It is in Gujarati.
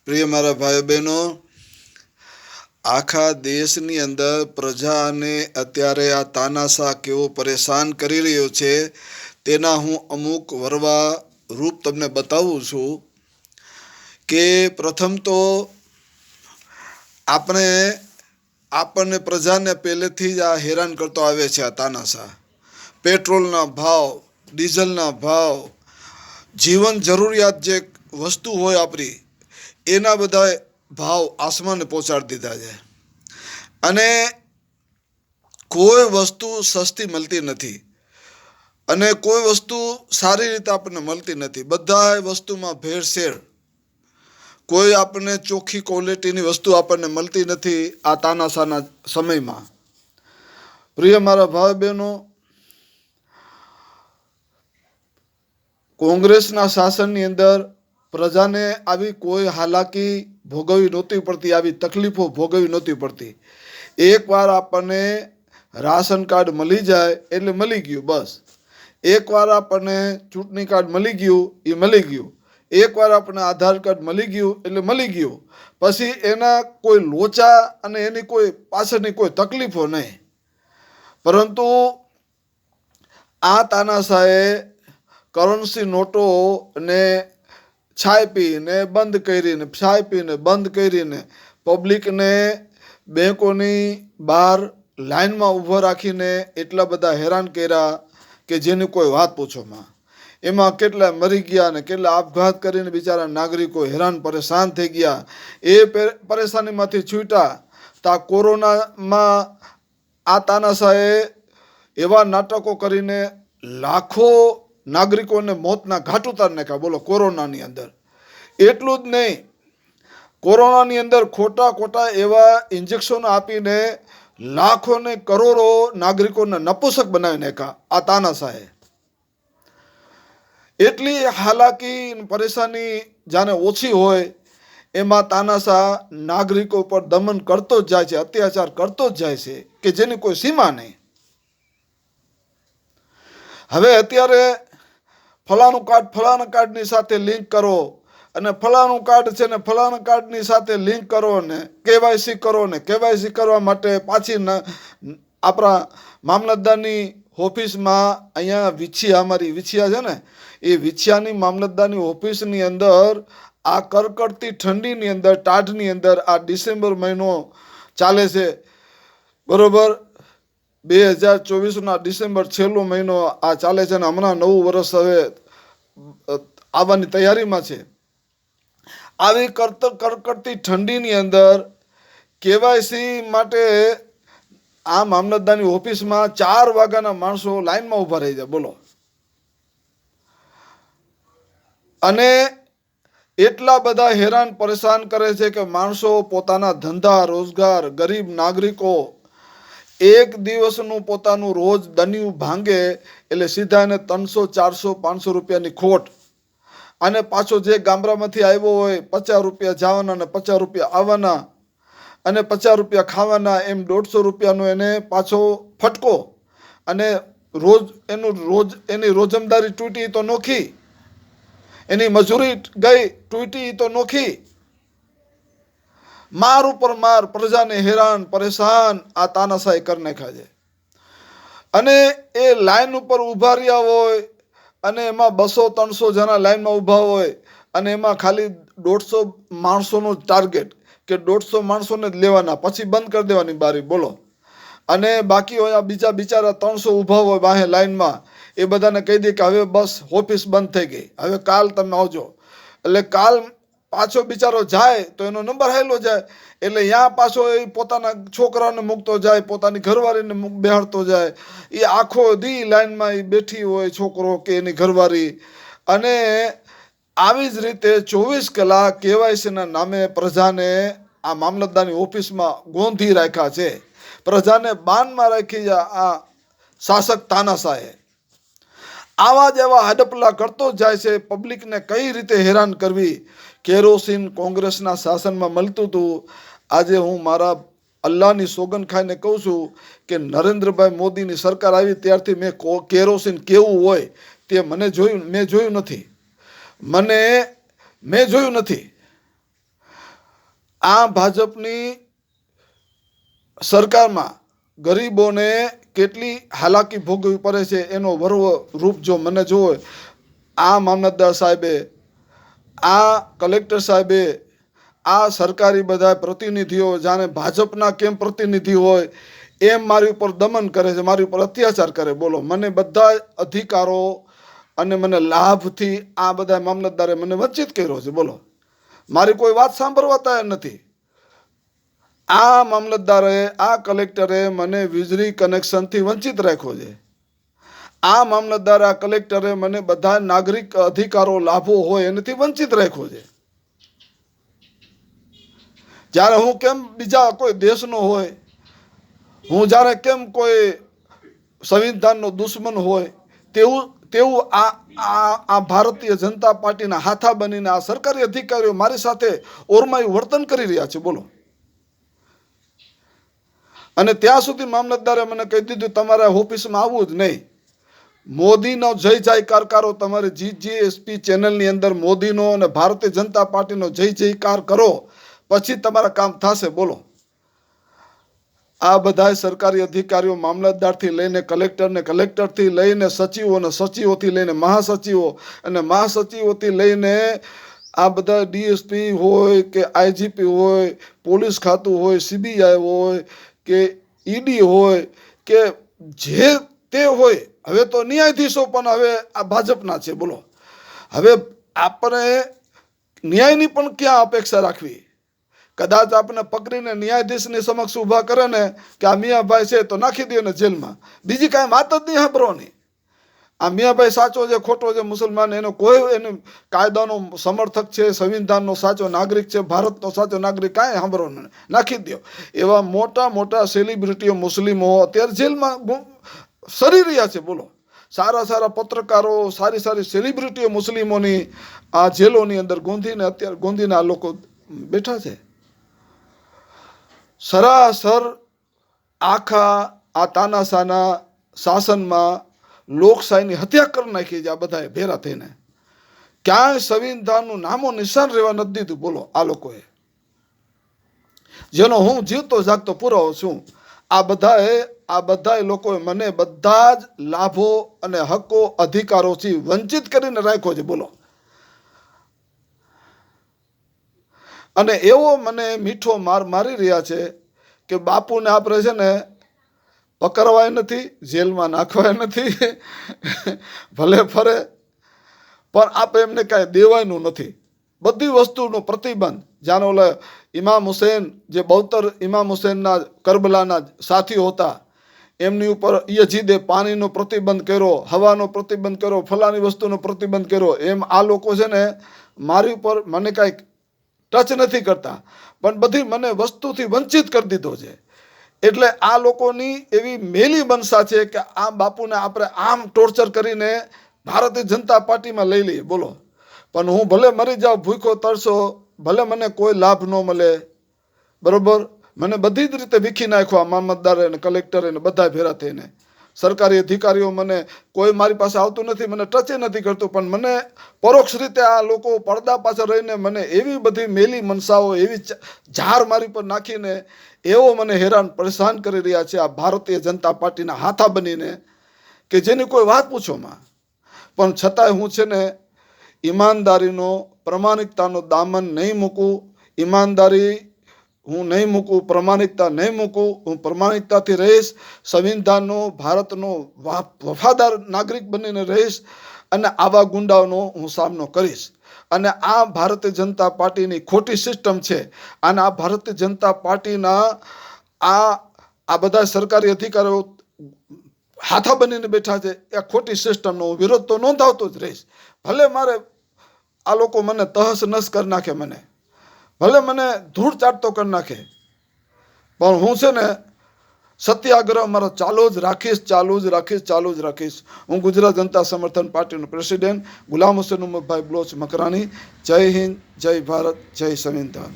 પ્રિય મારા ભાઈ બહેનો, આખા દેશની અંદર પ્રજાને અત્યારે આ તાનાશાહ કેવો પરેશાન કરી રહ્યો છે તેના હું અમુક વરવા રૂપ તમને બતાવું છું. કે પ્રથમ તો આપણને પ્રજાને પહેલેથી જ આ હેરાન કરતો આવે છે આ તાનાશાહ. પેટ્રોલના ભાવ, ડીઝલના ભાવ, જીવન જરૂરિયાત જે વસ્તુ હોય આપણી એના બધા ભાવ આસમાને પહોંચાડી દીધા છે. અને કોઈ વસ્તુ સસ્તી મળતી નથી અને કોઈ વસ્તુ સારી રીતે આપણને મળતી નથી. બધા વસ્તુમાં ભેળસેળ. કોઈ આપણને ચોખ્ખી ક્વોલિટીની વસ્તુ આપણને મળતી નથી આ તાનાશાહના સમયમાં. પ્રિય મારા ભાઈ બહેનો, કોંગ્રેસના શાસનની અંદર પ્રજાને આવી કોઈ હાલાકી ભોગવવી નહોતી પડતી, આવી તકલીફો ભોગવવી નહોતી પડતી. એકવાર આપણને રાશન કાર્ડ મળી જાય એટલે મળી ગયું, બસ. એકવાર આપણને ચૂંટણી કાર્ડ મળી ગયું એ મળી ગયું. એકવાર આપણને આધાર કાર્ડ મળી ગયું એટલે મળી ગયું. પછી એના કોઈ લોચા અને એની કોઈ પાછળની કોઈ તકલીફો નહીં. પરંતુ આ તાનાશાહે કરન્સી નોટો ને છાપીને બંધ કરીને, છાપીને બંધ કરીને પબ્લિકને બેંકોની બહાર લાઇનમાં ઊભો રાખીને એટલા બધા હેરાન કર્યા કે જેની કોઈ વાત પૂછોમાં. એમાં કેટલા મરી ગયા ને કેટલા આપઘાત કરીને બિચારા નાગરિકો હેરાન પરેશાન થઈ ગયા. એ પરેશાનીમાંથી છૂટ્યા તા કોરોનામાં આ તાનાશાહે એવા નાટકો કરીને લાખો નાગરિકોને મોતના ઘાટ ઉતારી નાખ્યા. બોલો, કોરોનાની અંદર. એટલું જ નહીં, કોરોનાની અંદર ખોટા એવા ઇન્જેક્શનો આપીને લાખો ને કરોડો નાગરિકોને નપુસક બનાવી નાખ્યા આ તાનાશાહે. એટલી હાલાકી પરેશાની જાણે ઓછી હોય એમાં તાનાશાહ નાગરિકો પર દમન કરતો જ જાય છે, અત્યાચાર કરતો જ જાય છે કે જેની કોઈ સીમા નહીં. હવે અત્યારે ફલાણું કાર્ડ ફલાણા કાર્ડની સાથે લિંક કરો અને ફલાણું કાર્ડ છે ને ફલાણા કાર્ડની સાથે લિંક કરો ને કેવાયસી કરો ને કેવાયસી કરવા માટે પાછી આપણા મામલતદારની ઓફિસમાં અહીંયા અમારી વિછિયા છે ને એ વિછિયાની મામલતદારની ઓફિસની અંદર આ કડકડતી ઠંડીની અંદર, ટાઢની અંદર આ ડિસેમ્બર મહિનો ચાલે છે, બરોબર. 2024ના ડિસેમ્બર છેલ્લો મહિનો આ ચાલે છે અને હમણાં નવું વર્ષ હવે આવવાની તૈયારીમાં છે. આવી કડકડતી ઠંડીની અંદર કેવાયસી માટે આ મામલતદારની ઓફિસમાં 4 વાગ્યાના માણસો લાઈનમાં ઊભા રહી જાય. બોલો. અને એટલા બધા હેરાન પરેશાન કરે છે કે માણસો પોતાના ધંધા રોજગાર, ગરીબ નાગરિકો એક દિવસનું પોતાનું રોજ દનિયું ભાંગે એટલે સીધા એને 300, 400, 500 રૂપિયાની ખોટ. અને પાછો જે ગામડામાંથી આવ્યો હોય 50 રૂપિયા જવાના ને 50 રૂપિયા આવવાના અને 50 રૂપિયા ખાવાના, એમ 150 રૂપિયાનો એને પાછો ફટકો. અને એની રોજમદારી તૂટી તો નોખી, એની મજૂરી ગઈ તૂટી તો નોખી. માર ઉપર માર, પ્રજાને હેરાન પરેશાન આ તાનાશાહી કરી નાખ્યા છે. અને એ લાઈન ઉપર ઊભા રહ્યા હોય અને એમાં 200-300 જણા લાઈનમાં ઊભા હોય અને એમાં ખાલી 150 માણસોનો ટાર્ગેટ કે 150 માણસોને જ લેવાના, પછી બંધ કરી દેવાની બારી. બોલો. અને બાકી હોય બીજા બિચારા 300 ઊભા હોય વાહે લાઈનમાં, એ બધાને કહી દે કે હવે બસ ઓફિસ બંધ થઈ ગઈ, હવે કાલ તમે આવજો. એટલે કાલ પાછો બિચારો જાય તો એનો નંબર હાલ્યો જાય. એટલે ત્યાં પાછો એ પોતાના છોકરાને મૂકતો જાય, પોતાની ઘરવાળીને બેહાડતો જાય. એ આખો દી લાઈનમાં એ બેઠી હોય, છોકરો કે એની ઘરવાળી. અને આવી જ રીતે 24 કલાક કેવાયસીના નામે પ્રજાને આ મામલતદારની ઓફિસમાં ગોંધી રાખ્યા છે. પ્રજાને બાનમાં રાખી આ શાસક તાનાશાહે. આવા જ એવા હડપલા કરતો જાય છે. પબ્લિકને કઈ રીતે હેરાન કરવી. કેરોસીન કોંગ્રેસના શાસનમાં મળતું હતું. આજે હું મારા અલ્લાહની સોગંદ ખાઈને કહું છું કે નરેન્દ્રભાઈ મોદીની સરકાર આવી ત્યારથી મેં કેરોસીન કેવું હોય તે મેં જોયું નથી. મેં જોયું નથી. આ ભાજપની સરકારમાં ગરીબોને કેટલી હાલાકી ભોગવવી પડે છે એનો વર્વ રૂપ જો મને જોવે, આ મામલતદાર સાહેબે, આ કલેક્ટર સાહેબે, આ સરકારી બધા પ્રતિનિધિઓ જાણે ભાજપના કેમ પ્રતિનિધિ હોય એમ મારી ઉપર દમન કરે છે, મારી ઉપર અત્યાચાર કરે. બોલો, મને બધા અધિકારો અને મને લાભથી આ બધા મામલતદારે મને વંચિત કર્યો છે. બોલો, મારી કોઈ વાત સાંભળવા તૈયાર નથી. આ મામલતદારે, આ કલેક્ટરે મને વીજળી કનેક્શનથી વંચિત રાખ્યો છે. આ મામલતદારે, આ કલેક્ટરે મને બધા નાગરિક અધિકારો લાભો હોય એનાથી વંચિત રાખ્યો છે. જ્યારે હું કેમ બીજા કોઈ દેશનો હોય, હું જ્યારે કેમ કોઈ સંવિધાનનો દુશ્મન હોય તેવું આ ભારતીય જનતા પાર્ટીના હાથા બનીને આ સરકારી અધિકારીઓ મારી સાથે ઓરમાયું વર્તન કરી રહ્યા છે. બોલો, અને ત્યાં સુધી મામલતદારે મને કહી દીધું તમારે ઓફિસમાં આવવું જ નહીં. મોદીનો જય જયકાર કરો, તમારે GGSP ચેનલની અંદર મોદીનો અને ભારતીય જનતા પાર્ટીનો જય જયકાર કરો, પછી તમારા કામ થશે. બોલો, આ બધા સરકારી અધિકારીઓ મામલતદારથી લઈને કલેક્ટરને, કલેક્ટરથી લઈને સચિવો અને સચિવોથી લઈને મહાસચિવો અને મહાસચિવોથી લઈને આ બધા DSP હોય કે IGP હોય, પોલીસ ખાતું હોય, CBI હોય કે ED હોય કે જે તે હોય, હવે તો ન્યાયાધીશો પણ હવે આ ભાજપના છે. બોલો, હવે આપણે ન્યાયની પણ ક્યાં અપેક્ષા રાખવી? કદાચ આપણે પકડીને ન્યાયાધીશની સમક્ષ ઊભા કરે ને કે આ મિયાભાઈ છે તો નાખી દે ને જેલમાં, બીજી કાંઈ વાત જ નહીં સાંભળવાની. આ મિયાભાઈ સાચો છે ખોટો છે મુસલમાન, એનો કોઈ એને કાયદાનો સમર્થક છે, સંવિધાનનો સાચો નાગરિક છે, ભારતનો સાચો નાગરિક, કાંઈ સાંભળવાનું નાખી દો. એવા મોટા મોટા સેલિબ્રિટીઓ મુસ્લિમો અત્યારે જેલમાં સરી રહ્યા છે. બોલો, સારા સારા પત્રકારો, સારી સારી સેલિબ્રિટીઓ મુસ્લિમોની આ જેલોની અંદર ગોંધીને આ લોકો બેઠા છે. સરાસર આખા આ તાનાશાના શાસનમાં લોકશાહીની હત્યા કરી નાખી છે આ બધાએ ભેરા થઈને. ક્યાંય સંવિધાનનું નામો નિશાન રહેવા નથી દીધું. બોલો, આ લોકોએ, જેનો હું જીવતો જાગતો પુરાવો છું. આ બધા લોકોએ મને બધા જ લાભો અને હકો અધિકારોથી વંચિત કરીને રાખ્યો છે. બોલો, અને એવો મને મીઠો માર મારી રહ્યા છે કે બાપુને આપણે છે ને પકડવાય નથી, જેલમાં નાખવાય નથી, ભલે ફરે પણ આપણે એમને કાંઈ દેવાયનું નથી. બધી વસ્તુનો પ્રતિબંધ, જાણે ઓલા ઇમામ હુસેન, જે બહુતર ઇમામ હુસેનના કરબલાના સાથીઓ હતા, એમની ઉપર યજીદે પાણીનો પ્રતિબંધ કર્યો, હવાનો પ્રતિબંધ કર્યો, ફલાની વસ્તુનો પ્રતિબંધ કર્યો. એમ આ લોકો છે ને મારી ઉપર મને કાંઈક ટચ નથી કરતા, પણ બધી મને વસ્તુથી વંચિત કરી દીધો છે. એટલે આ લોકોની એવી મેલી મનસા છે કે આ બાપુને આપણે આમ ટોર્ચર કરીને ભારતીય જનતા પાર્ટીમાં લઈ લઈએ. બોલો, પણ હું ભલે મરી જાઉં ભૂખો તરસો, ભલે મને કોઈ લાભ ન મળે, બરોબર, મને બધી જ રીતે વીખી નાખ્યા મામલતદારે અને કલેક્ટરે ને બધા ભેરા થઈને. સરકારી અધિકારીઓ મને કોઈ મારી પાસે આવતું નથી, મને ટચે નથી કરતું, પણ મને પરોક્ષ રીતે આ લોકો પડદા પાછળ રહીને મને એવી બધી મેલી મનસાઓ, એવી ઝાર મારી પર નાખીને એવો મને હેરાન પરેશાન કરી રહ્યા છે આ ભારતીય જનતા પાર્ટીના હાથા બનીને, કે જેની કોઈ વાત પૂછોમાં. પણ છતાંય હું છે ને ઈમાનદારીનો, પ્રમાણિકતાનો દામન નહીં મૂકું. ઈમાનદારી હું નહીં મૂકું, પ્રમાણિકતા નહીં મૂકું. હું પ્રમાણિકતાથી રહીશ, સંવિધાનનો, ભારતનો વફાદાર નાગરિક બનીને રહીશ, અને આવા ગુંડાઓનો હું સામનો કરીશ. અને આ ભારતીય જનતા પાર્ટીની ખોટી સિસ્ટમ છે, અને આ ભારતીય જનતા પાર્ટીના આ બધા સરકારી અધિકારીઓ હાથા બનીને બેઠા છે, એ ખોટી સિસ્ટમનો હું વિરોધ તો નોંધાવતો જ રહીશ. ભલે મારે આ લોકો મને તહસ નસ કરી નાખે, મને ભલે મને ધૂળ ચાટતો કરી નાખે, પણ હું છે ને સત્યાગ્રહ મારો ચાલુ જ રાખીશ. હું ગુજરાત જનતા સમર્થન પાર્ટીનો પ્રેસિડેન્ટ ગુલામ હુસૈન ઉમરભાઈ બલોચ મકરાણી. જય હિન્દ, જય ભારત, જય સંવિધાન.